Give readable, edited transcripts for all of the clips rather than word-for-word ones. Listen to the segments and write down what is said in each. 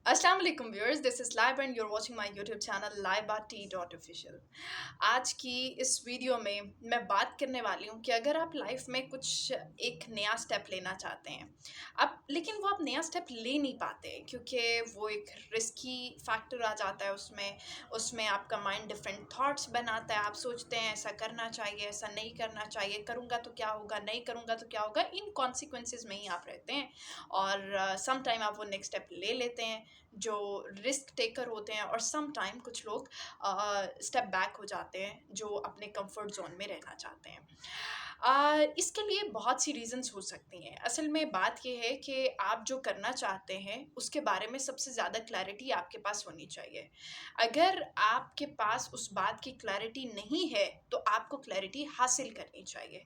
अस्सलाम वालेकुम viewers, this is live and you are watching my YouTube channel liveat.official। आज की इस वीडियो में मैं बात करने वाली हूँ कि अगर आप लाइफ में कुछ एक नया स्टेप लेना चाहते हैं, आप लेकिन वो आप नया स्टेप ले नहीं पाते क्योंकि वो एक रिस्की फैक्टर आ जाता है उसमें। उसमें आपका माइंड डिफरेंट थॉट्स बनाता है, आप सोचते हैं ऐसा करना चाहिए, ऐसा नहीं करना चाहिए, करूँगा तो क्या होगा, नहीं करूँगा तो क्या होगा, इन कॉन्सिक्वेंसेस में ही आप रहते हैं। और सम टाइम आप वो नेक्स्ट स्टेप ले लेते हैं जो रिस्क टेकर होते हैं, और सम टाइम कुछ लोग स्टेप बैक हो जाते हैं जो अपने कंफर्ट जोन में रहना चाहते हैं। इसके लिए बहुत सी रीज़न्स हो सकती हैं। असल में बात ये है कि आप जो करना चाहते हैं उसके बारे में सबसे ज़्यादा क्लैरिटी आपके पास होनी चाहिए। अगर आपके पास उस बात की क्लैरिटी नहीं है तो आपको क्लैरिटी हासिल करनी चाहिए,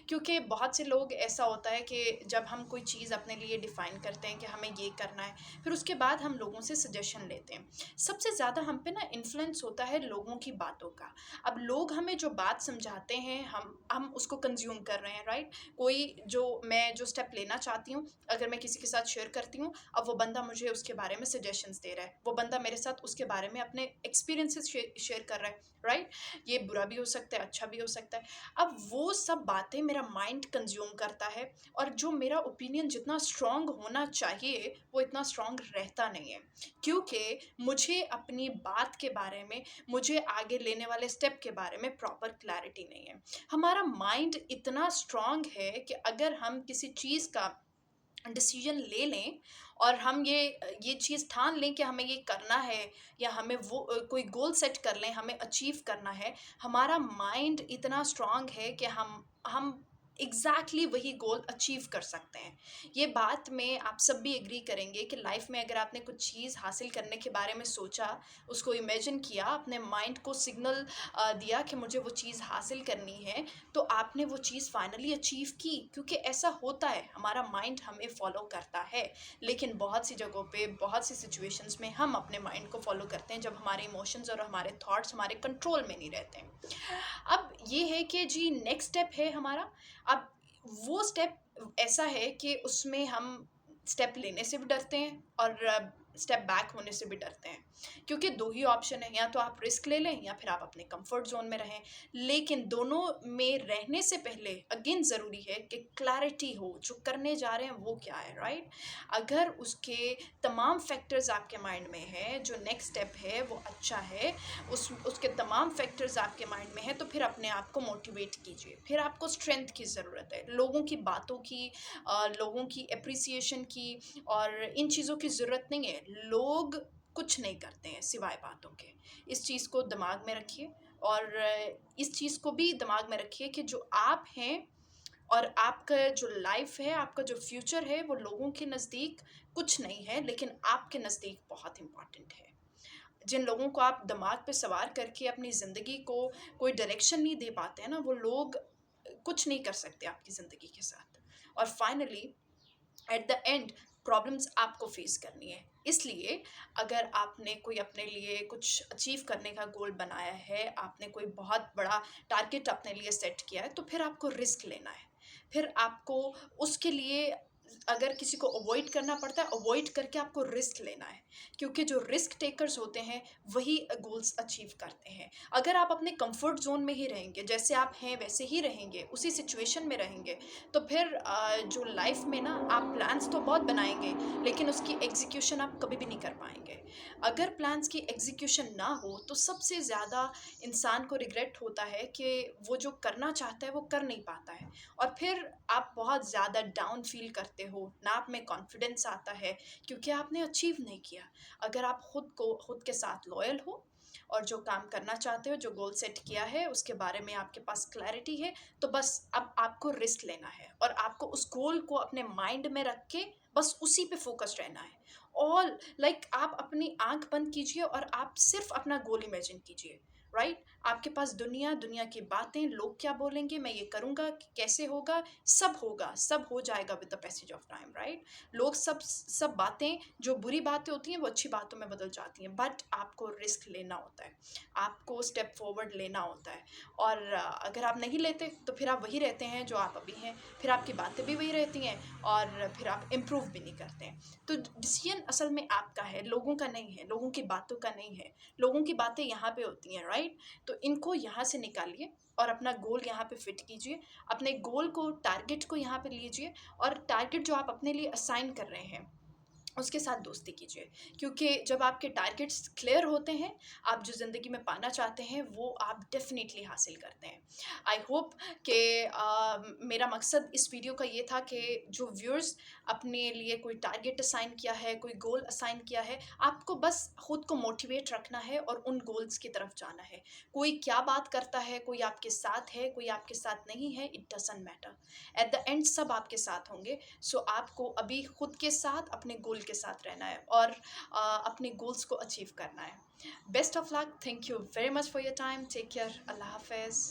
क्योंकि बहुत से लोग ऐसा होता है कि जब हम कोई चीज़ अपने लिए डिफ़ाइन करते हैं कि हमें ये करना है, फिर उसके बाद हम लोगों से सजेशन लेते हैं। सबसे ज़्यादा हम पे ना इन्फ्लुएंस होता है लोगों की बातों का। अब लोग हमें जो बात समझाते हैं हम उसको कंज़्यूम कर रहे हैं, राइट? कोई जो स्टेप लेना चाहती हूँ, अगर मैं किसी के साथ शेयर करती हूँ, अब वो बंदा मुझे उसके बारे में सजेशंस दे रहा है। वो बंदा मेरे साथ उसके बारे में अपने एक्सपीरियंसेस शेयर कर रहा है, राइट? ये बुरा भी हो सकता है, अच्छा भी हो सकता है। अब वो सब बातें मेरा माइंड कंज़्यूम करता है, और जो मेरा ओपिनियन जितना स्ट्रॉन्ग होना चाहिए, वो इतना स्ट्रॉन्ग रहता नहीं है। क्योंकि मुझे अपनी बात के बारे में, मुझे आगे लेने वाले स्टेप के बारे में प्रॉपर क्लैरिटी नहीं है। हमारा माइंड इतना स्ट्रॉन्ग है कि अगर हम किसी चीज़ का डिसीजन ले लें और हम ये चीज़ ठान लें कि हमें ये करना है, या हमें कोई गोल सेट कर लें, हमें अचीव करना है, हमारा माइंड इतना स्ट्रॉन्ग है कि हम एग्जैक्टली वही गोल अचीव कर सकते हैं। ये बात में आप सब भी एग्री करेंगे कि लाइफ में अगर आपने कुछ चीज़ हासिल करने के बारे में सोचा, उसको इमेजिन किया, अपने माइंड को सिग्नल दिया कि मुझे वो चीज़ हासिल करनी है, तो आपने वो चीज़ फाइनली अचीव की। क्योंकि ऐसा होता है, हमारा माइंड हमें फॉलो करता है। लेकिन बहुत सी जगहों पे, बहुत सी सिचुएशंस में हम अपने माइंड को फॉलो करते हैं जब हमारे इमोशंस और हमारे थॉट्स हमारे कंट्रोल में नहीं रहते हैं। अब ये है कि जी नेक्स्ट स्टेप है हमारा। अब वो स्टेप ऐसा है कि उसमें हम स्टेप लेने से भी डरते हैं और स्टेप बैक होने से भी डरते हैं, क्योंकि दो ही ऑप्शन है, या तो आप रिस्क ले लें या फिर आप अपने कंफर्ट जोन में रहें। लेकिन दोनों में रहने से पहले अगेन ज़रूरी है कि क्लैरिटी हो, जो करने जा रहे हैं वो क्या है, राइट? अगर उसके तमाम फैक्टर्स आपके माइंड में है, जो नेक्स्ट स्टेप है वो अच्छा है, उसके तमाम फैक्टर्स आपके माइंड में है, तो फिर अपने आप को मोटिवेट कीजिए। फिर आपको स्ट्रेंथ की ज़रूरत है, लोगों की बातों की, लोगों की एप्रिसिएशन की, और इन चीज़ों की ज़रूरत नहीं है। लोग कुछ नहीं करते हैं सिवाय बातों के। इस चीज़ को दिमाग में रखिए, और इस चीज़ को भी दिमाग में रखिए कि जो आप हैं और आपका जो लाइफ है, आपका जो फ्यूचर है, वो लोगों के नज़दीक कुछ नहीं है, लेकिन आपके नज़दीक बहुत इम्पोर्टेंट है। जिन लोगों को आप दिमाग पे सवार करके अपनी ज़िंदगी को कोई डायरेक्शन नहीं दे पाते हैं ना, वो लोग कुछ नहीं कर सकते आपकी ज़िंदगी के साथ। और finally at the end problems आपको फेस करनी है। इसलिए अगर आपने कोई अपने लिए कुछ अचीव करने का गोल बनाया है, आपने कोई बहुत बड़ा टारगेट अपने लिए सेट किया है, तो फिर आपको रिस्क लेना है। फिर आपको उसके लिए, अगर किसी को अवॉइड करना पड़ता है, अवॉइड करके आपको रिस्क लेना है। क्योंकि जो रिस्क टेकर्स होते हैं वही गोल्स अचीव करते हैं। अगर आप अपने कंफर्ट जोन में ही रहेंगे, जैसे आप हैं वैसे ही रहेंगे, उसी सिचुएशन में रहेंगे, तो फिर जो लाइफ में ना आप प्लान्स तो बहुत बनाएंगे, लेकिन उसकी एग्जीक्यूशन आप कभी भी नहीं कर पाएंगे। अगर प्लान्स की एग्जीक्यूशन ना हो तो सबसे ज़्यादा इंसान को रिग्रेट होता है कि वो जो करना चाहता है वो कर नहीं पाता है, और फिर आप बहुत ज़्यादा डाउन फील करते हो, ना आप में कॉन्फिडेंस आता है, क्योंकि आपने अचीव नहीं किया। अगर आप खुद के साथ लॉयल हो, और जो काम करना चाहते हो, जो गोल सेट किया है, उसके बारे में आपके पास क्लैरिटी है, तो बस अब आपको रिस्क लेना है, और आपको उस गोल को अपने माइंड में रख के बस उसी पे फोकस रहना है। ऑल लाइक आप अपनी आंख बंद कीजिए और आप सिर्फ अपना गोल इमेजिन कीजिए, राइट? आपके पास दुनिया की बातें, लोग क्या बोलेंगे, मैं ये करूँगा, कैसे होगा, सब हो जाएगा with the passage of time, right? लोग सब बातें, जो बुरी बातें होती हैं, वो अच्छी बातों में बदल जाती हैं, बट आपको रिस्क लेना होता है, आपको स्टेप फॉरवर्ड लेना होता है। और अगर आप नहीं लेते, तो फिर आप वही रहते हैं जो आप अभी हैं, फिर आपकी बातें भी वही रहती हैं और फिर आप इम्प्रूव भी नहीं करते हैं। तो डिसीजन असल में आपका है, लोगों का नहीं है, लोगों की बातों का नहीं है। लोगों की बातें यहाँ पे होती हैं, राइट? तो इनको यहाँ से निकालिए और अपना गोल यहाँ पे फिट कीजिए। अपने गोल को, टारगेट को यहाँ पे लीजिए और टारगेट जो आप अपने लिए असाइन कर रहे हैं, उसके साथ दोस्ती कीजिए। क्योंकि जब आपके टारगेट्स क्लियर होते हैं, आप जो ज़िंदगी में पाना चाहते हैं, वो आप डेफ़िनिटली हासिल करते हैं। आई होप कि मेरा मकसद इस वीडियो का ये था कि जो व्यूअर्स अपने लिए कोई टारगेट असाइन किया है, कोई गोल असाइन किया है, आपको बस खुद को मोटिवेट रखना है और उन गोल्स की तरफ जाना है। कोई क्या बात करता है, कोई आपके साथ है, कोई आपके साथ नहीं है, it doesn't matter. At the end सब आपके साथ होंगे। सो आपको अभी खुद के साथ, अपने गोल के साथ रहना है और अपने गोल्स को अचीव करना है। Best of luck, thank you very much for your time, take care, अल्लाह हाफिज़।